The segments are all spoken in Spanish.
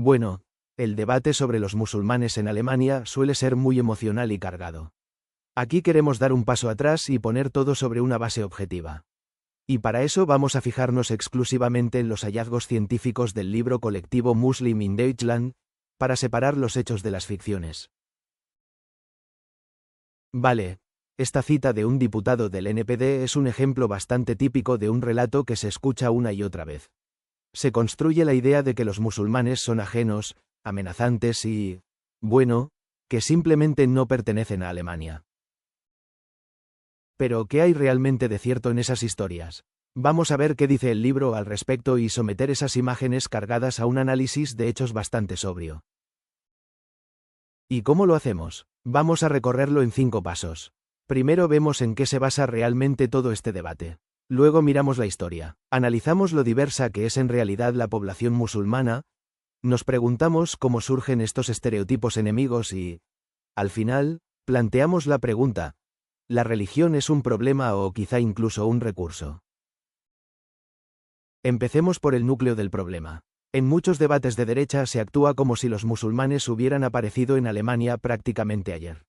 Bueno, el debate sobre los musulmanes en Alemania suele ser muy emocional y cargado. Aquí queremos dar un paso atrás y poner todo sobre una base objetiva. Y para eso vamos a fijarnos exclusivamente en los hallazgos científicos del libro colectivo Muslim in Deutschland, para separar los hechos de las ficciones. Vale, esta cita de un diputado del NPD es un ejemplo bastante típico de un relato que se escucha una y otra vez. Se construye la idea de que los musulmanes son ajenos, amenazantes y, bueno, que simplemente no pertenecen a Alemania. Pero, ¿qué hay realmente de cierto en esas historias? Vamos a ver qué dice el libro al respecto y someter esas imágenes cargadas a un análisis de hechos bastante sobrio. ¿Y cómo lo hacemos? Vamos a recorrerlo en 5 pasos. Primero vemos en qué se basa realmente todo este debate. Luego miramos la historia. Analizamos lo diversa que es en realidad la población musulmana. Nos preguntamos cómo surgen estos estereotipos enemigos y, al final, planteamos la pregunta: ¿la religión es un problema o quizá incluso un recurso? Empecemos por el núcleo del problema. En muchos debates de derecha se actúa como si los musulmanes hubieran aparecido en Alemania prácticamente ayer.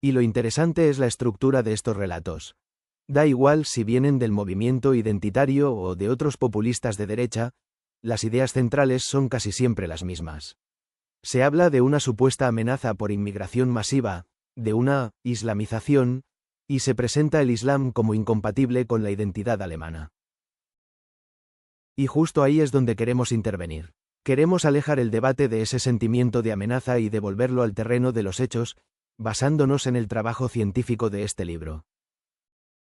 Y lo interesante es la estructura de estos relatos. Da igual si vienen del movimiento identitario o de otros populistas de derecha, las ideas centrales son casi siempre las mismas. Se habla de una supuesta amenaza por inmigración masiva, de una islamización, y se presenta el Islam como incompatible con la identidad alemana. Y justo ahí es donde queremos intervenir. Queremos alejar el debate de ese sentimiento de amenaza y devolverlo al terreno de los hechos, basándonos en el trabajo científico de este libro.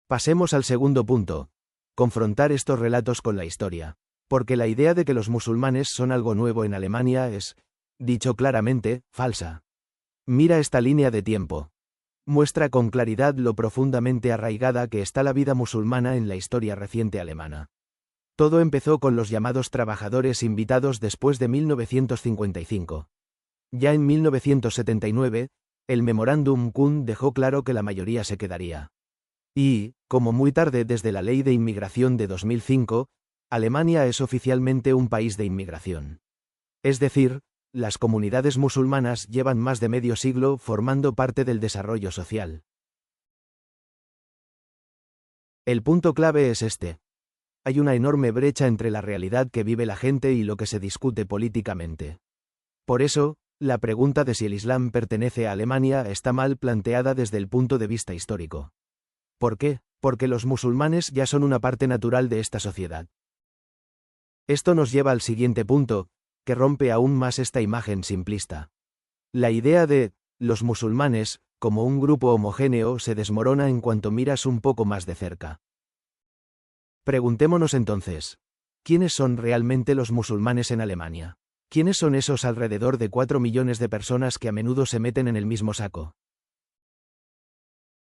Pasemos al segundo punto: confrontar estos relatos con la historia. Porque la idea de que los musulmanes son algo nuevo en Alemania es, dicho claramente, falsa. Mira esta línea de tiempo. Muestra con claridad lo profundamente arraigada que está la vida musulmana en la historia reciente alemana. Todo empezó con los llamados trabajadores invitados después de 1955. Ya en 1979, el Memorándum Kuhn dejó claro que la mayoría se quedaría. Y, como muy tarde desde la Ley de Inmigración de 2005, Alemania es oficialmente un país de inmigración. Es decir, las comunidades musulmanas llevan más de medio siglo formando parte del desarrollo social. El punto clave es este. Hay una enorme brecha entre la realidad que vive la gente y lo que se discute políticamente. Por eso, la pregunta de si el Islam pertenece a Alemania está mal planteada desde el punto de vista histórico. ¿Por qué? Porque los musulmanes ya son una parte natural de esta sociedad. Esto nos lleva al siguiente punto, que rompe aún más esta imagen simplista. La idea de los musulmanes, como un grupo homogéneo, se desmorona en cuanto miras un poco más de cerca. Preguntémonos entonces, ¿quiénes son realmente los musulmanes en Alemania? ¿Quiénes son esos alrededor de 4 millones de personas que a menudo se meten en el mismo saco?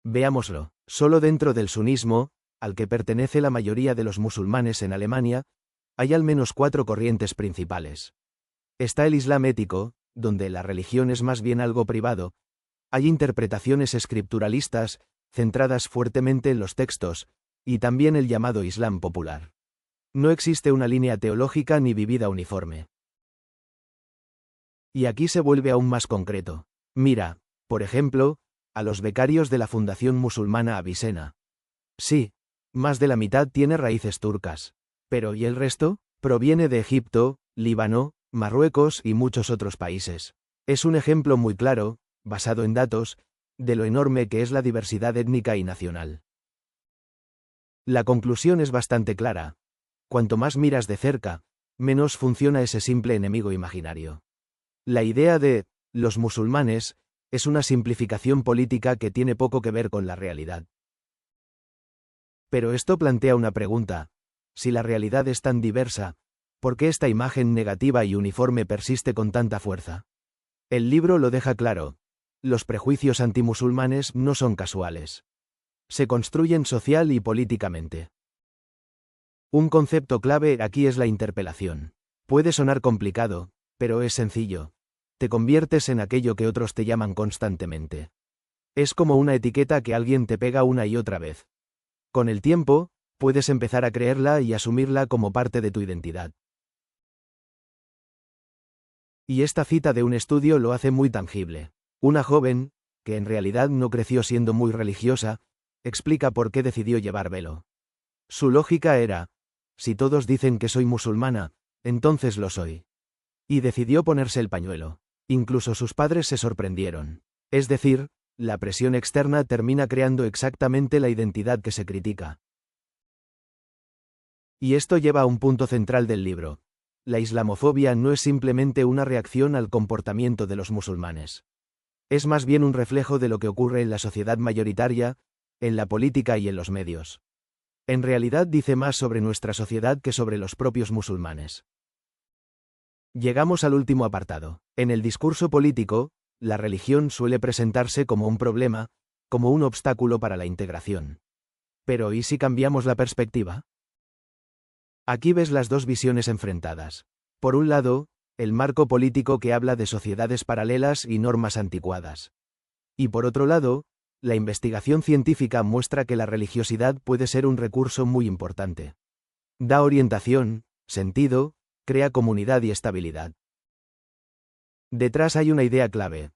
Veámoslo. Solo dentro del sunismo, al que pertenece la mayoría de los musulmanes en Alemania, hay al menos 4 corrientes principales. Está el Islam ético, donde la religión es más bien algo privado. Hay interpretaciones escripturalistas, centradas fuertemente en los textos, y también el llamado Islam popular. No existe una línea teológica ni vivida uniforme. Y aquí se vuelve aún más concreto. Mira, por ejemplo, a los becarios de la Fundación Musulmana Avicenna. Sí, más de la mitad tiene raíces turcas. Pero ¿y el resto? Proviene de Egipto, Líbano, Marruecos y muchos otros países. Es un ejemplo muy claro, basado en datos, de lo enorme que es la diversidad étnica y nacional. La conclusión es bastante clara. Cuanto más miras de cerca, menos funciona ese simple enemigo imaginario. La idea de los musulmanes es una simplificación política que tiene poco que ver con la realidad. Pero esto plantea una pregunta: si la realidad es tan diversa, ¿por qué esta imagen negativa y uniforme persiste con tanta fuerza? El libro lo deja claro. Los prejuicios antimusulmanes no son casuales. Se construyen social y políticamente. Un concepto clave aquí es la interpelación. Puede sonar complicado, pero es sencillo. Te conviertes en aquello que otros te llaman constantemente. Es como una etiqueta que alguien te pega una y otra vez. Con el tiempo, puedes empezar a creerla y asumirla como parte de tu identidad. Y esta cita de un estudio lo hace muy tangible. Una joven, que en realidad no creció siendo muy religiosa, explica por qué decidió llevar velo. Su lógica era: si todos dicen que soy musulmana, entonces lo soy. Y decidió ponerse el pañuelo. Incluso sus padres se sorprendieron. Es decir, la presión externa termina creando exactamente la identidad que se critica. Y esto lleva a un punto central del libro. La islamofobia no es simplemente una reacción al comportamiento de los musulmanes. Es más bien un reflejo de lo que ocurre en la sociedad mayoritaria, en la política y en los medios. En realidad dice más sobre nuestra sociedad que sobre los propios musulmanes. Llegamos al último apartado. En el discurso político, la religión suele presentarse como un problema, como un obstáculo para la integración. Pero ¿y si cambiamos la perspectiva? Aquí ves las dos visiones enfrentadas. Por un lado, el marco político que habla de sociedades paralelas y normas anticuadas. Y por otro lado, la investigación científica muestra que la religiosidad puede ser un recurso muy importante. Da orientación, sentido, crea comunidad y estabilidad. Detrás hay una idea clave: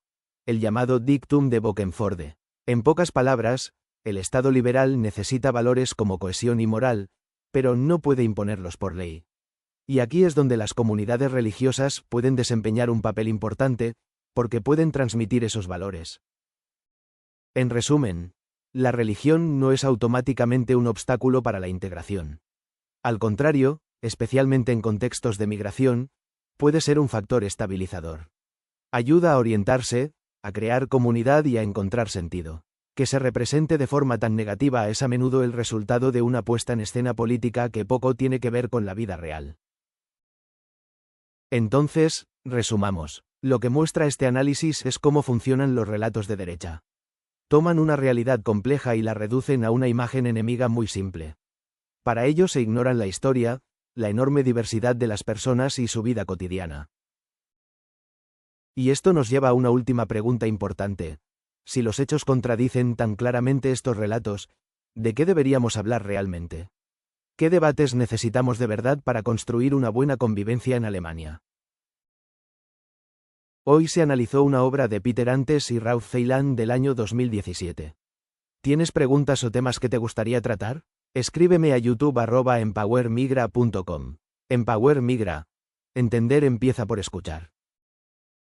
el llamado dictum de Bokenforde. En pocas palabras, el Estado liberal necesita valores como cohesión y moral, pero no puede imponerlos por ley. Y aquí es donde las comunidades religiosas pueden desempeñar un papel importante, porque pueden transmitir esos valores. En resumen, la religión no es automáticamente un obstáculo para la integración. Al contrario, especialmente en contextos de migración, puede ser un factor estabilizador. Ayuda a orientarse, a crear comunidad y a encontrar sentido. Que se represente de forma tan negativa es a menudo el resultado de una puesta en escena política que poco tiene que ver con la vida real. Entonces, resumamos. Lo que muestra este análisis es cómo funcionan los relatos de derecha. Toman una realidad compleja y la reducen a una imagen enemiga muy simple. Para ello se ignoran la historia, la enorme diversidad de las personas y su vida cotidiana. Y esto nos lleva a una última pregunta importante. Si los hechos contradicen tan claramente estos relatos, ¿de qué deberíamos hablar realmente? ¿Qué debates necesitamos de verdad para construir una buena convivencia en Alemania? Hoy se analizó una obra de Peter Antes y Rauf Ceylan del año 2017. ¿Tienes preguntas o temas que te gustaría tratar? Escríbeme a youtube@empowermigra.com. Empower Migra. Entender empieza por escuchar.